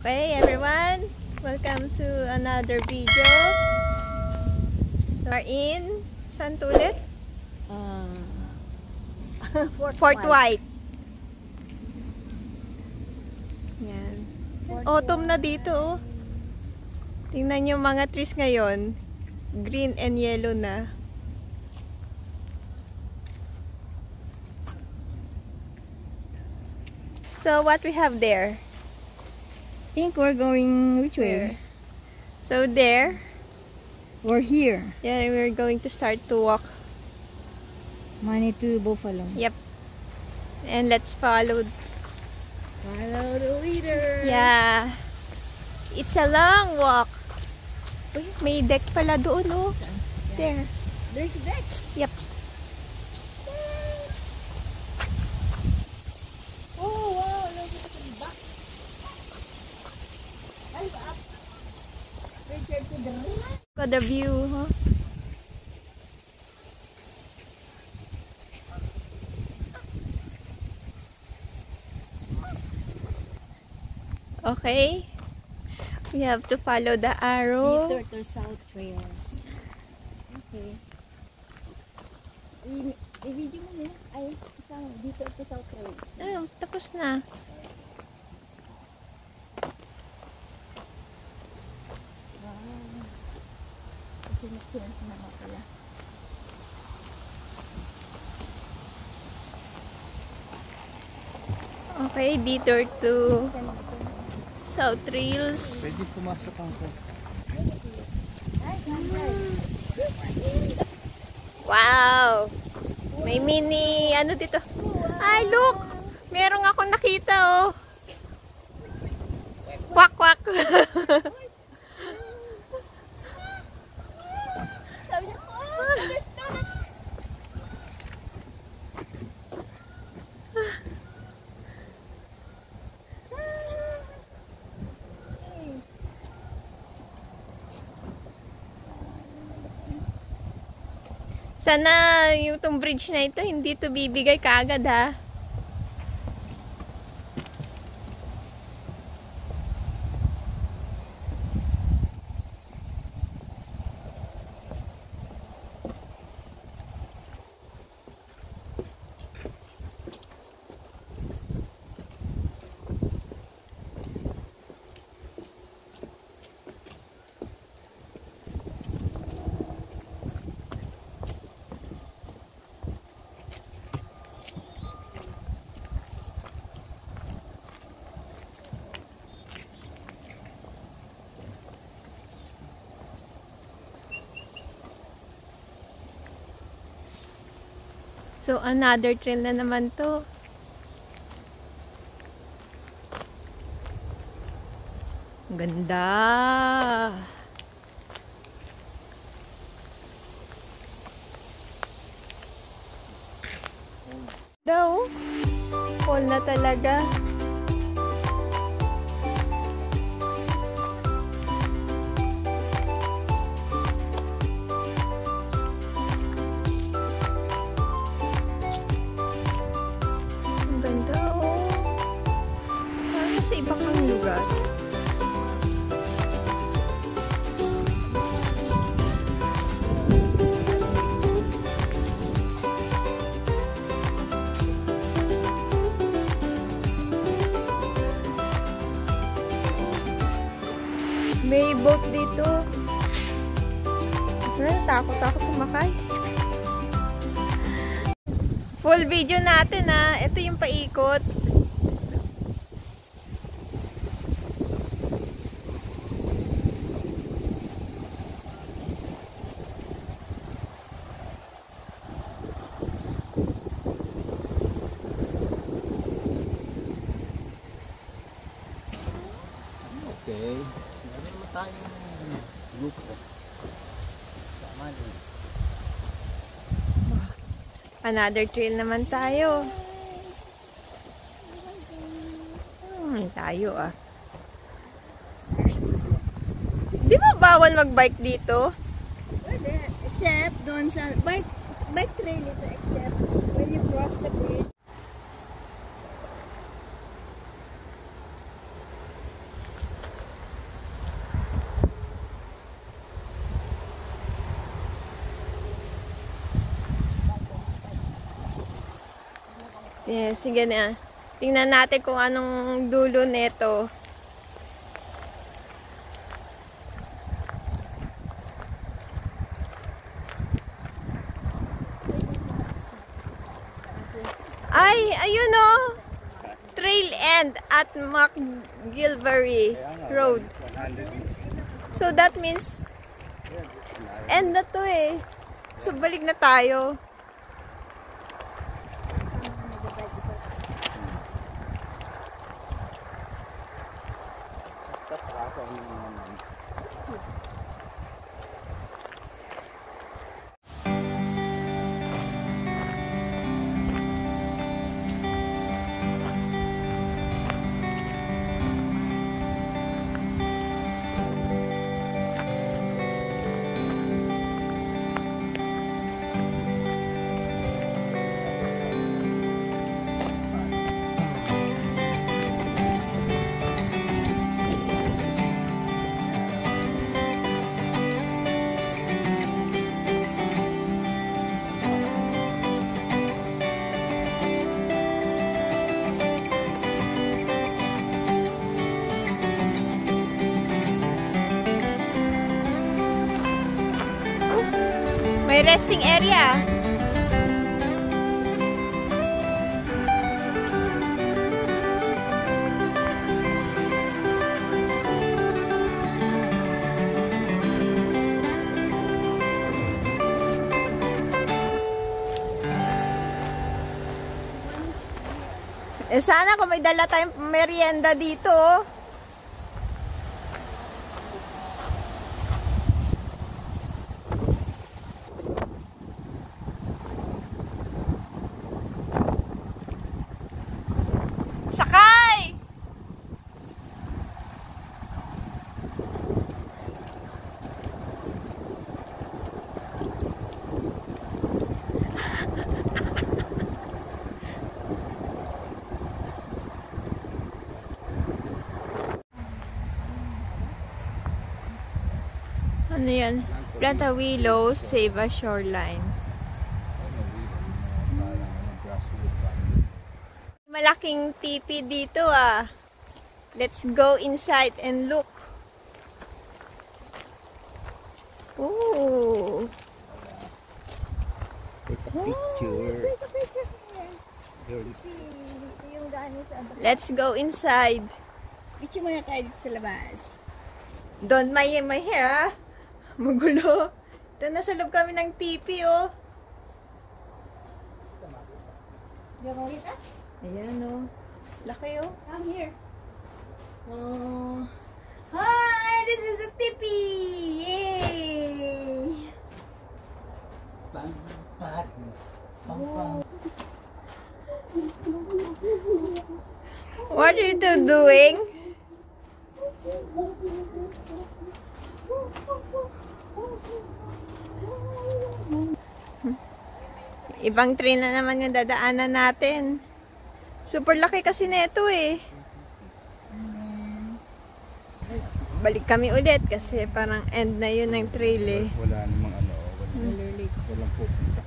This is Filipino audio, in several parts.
Okay everyone, welcome to another video. So we're in saan to ulit? Fort White. Yan. Autumn na dito oh. Tingnan nyo mga trees ngayon. Green and yellow na. So what we have there? I think we're going which way? So there. We're here. Yeah, we're going to start to walk. Manitou Buffalo. Yep. And let's follow. Follow the leader. Yeah. It's a long walk. Uy, may deck pala doon, oh. Yeah. There. There's a deck. Yep. Oh, wow. Look at the back. Dive up. Picture to the right. Look at the view, huh? Okay. We have to follow the arrow. Detour to South Trails. Okay. I-video mo nila. Ay, isang Detour to South Trails. Ah, tapos na. Wow. Kasi na-change na nga pala. Okay, detour to South Trails. Pwede pumasok ang ko. Wow! May mini, ano dito? Ay, look! Merong akong nakita, oh. Kwak, kwak. Sabi niya, oh, Sana yung tong bridge na ito hindi to bibigay kaagad ha. So, another trail na naman to. Ganda! Daw, fall na talaga. May boat dito. Mas natakot ako sumakay. Full video natin ha. Ito yung paikot. Okay. Meron naman tayong grupo. Tama din. Another trail naman tayo. Tayo ah. Di ba bawal mag-bike dito? except doon sa bike trail ito, except when you cross the bridge. Yeah, sige na. Tingnan natin kung anong dulo nito. Ay, ayun o. Trail end at McGilvery Road. So that means end na to eh. So balik na tayo. May resting area. Sana kung may dala tayong merienda dito. Sakay! Ano yan? Planta willows, save a shoreline. Malaking tipi dito ah. Let's go inside and look. Ooh. Take a picture. Yung daanin sa abang. Let's go inside. Picture muna tayo dito sa labas. Don't my hair ah. Magulo. Ito, nasa loob kami ng tipi oh. Diyan mo kita? Ayan oh. Laki oh. Come here. Oh. Hi! This is a tipi! Yay! What are you two doing? Ibang train na naman yung dadaanan natin. Super laki kasi nito eh. Balik kami ulit kasi parang end na yun ng trail eh. Wala namang ano. Walang pupunta.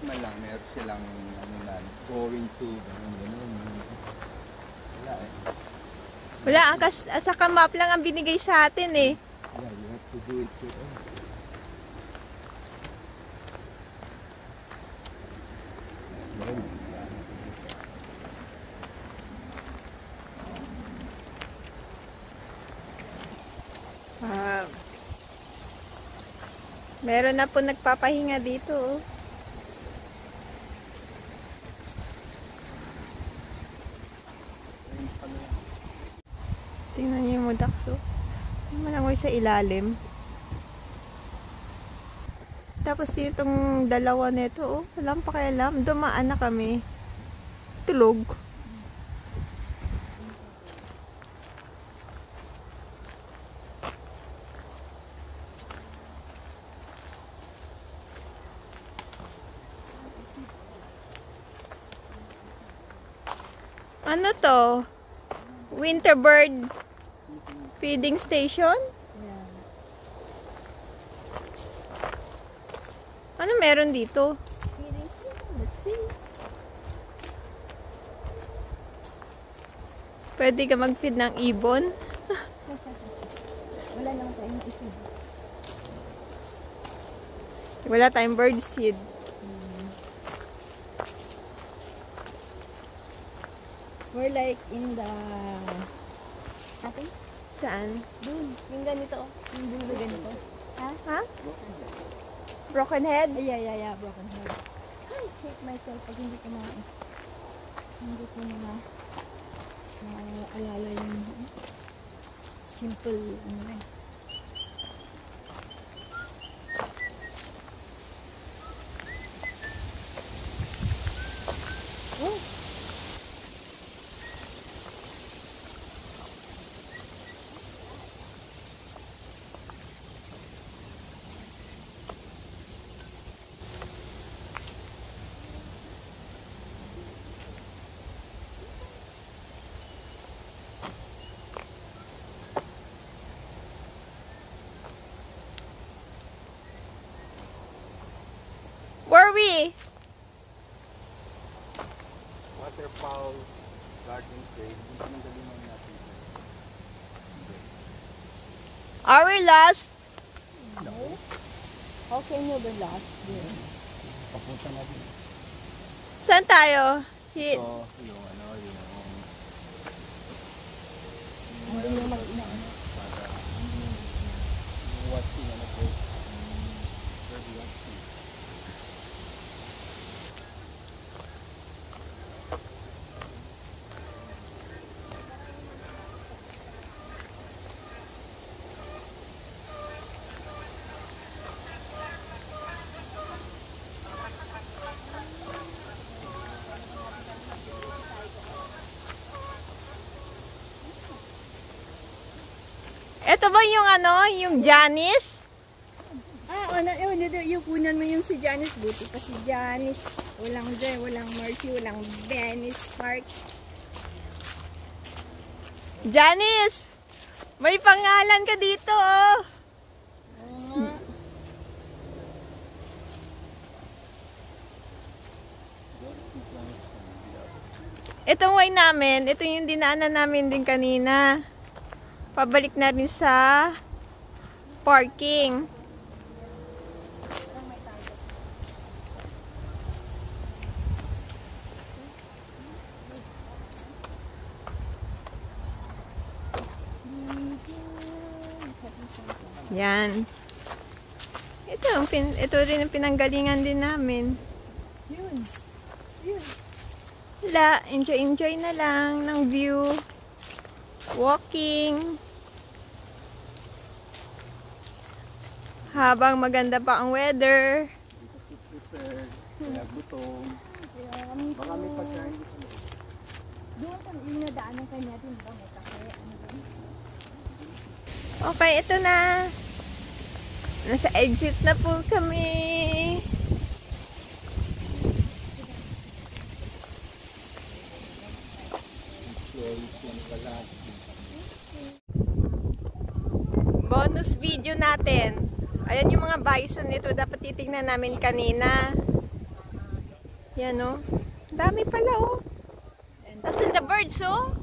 Malang meron silang ano na, going to ganun. Wala eh. Wala, saka map lang ang binigay sa atin eh. Yeah, you have to do it your own. Meron na po nagpapahinga dito oh. Tingnan niyo yung mudakso. Malangoy sa ilalim. Tapos itong dalawa nito, oh, walang pakialam. Dumaan na kami. Tulog. Ano to? Winter bird feeding station? Yeah. Ano meron dito? Feeding station. Let's see. Pwede ka mag-feed ng ibon? Wala naman tayong i-feed. Wala tayong bird seed. We're like in the... Ate? Saan? Doon. Yung ganito. Yung dulo ganito. Ha? Ha? Broken head? Yeah. Broken head. I hate myself pag hindi ko na... Hindi ko na... alala yung... Simple. Ano rin. Oh! Where are we? Waterfowl garden trade. Hindi ko nang galingan natin. Are we lost? No? How can you be lost there? Papunta natin. Saan tayo? Hit. So, yung ano, yung... Hindi mo mag-ina-ano. Para... Yung watching, ano po. Bird watching. Ito ba yung ano? Yung Janice? Yung kunan mo yung si Janice. Buti pa si Janice. Walang Joy, walang Mercy, walang Venice Park. Janice! May pangalan ka dito, oh! Itong way namin, ito yung dinaanan namin din kanina. Pabalik na rin sa parking. Yan. Ito rin ang pinanggalingan din namin. Yun. Yun. Wala, enjoy na lang ng view. Walking. Habang maganda pa ang weather. Prepare. Kaya gutom. Baka may pagkain dito. Doon sa yung nadaanan kayo natin, diba? May kafe. Ano ba? Okay, ito na. Nasa exit na po kami. Bonus video natin. Ayan yung mga bison nito. Dapat titignan namin kanina. Yan, oh. Dami pala, oh. Tapos the birds, oh.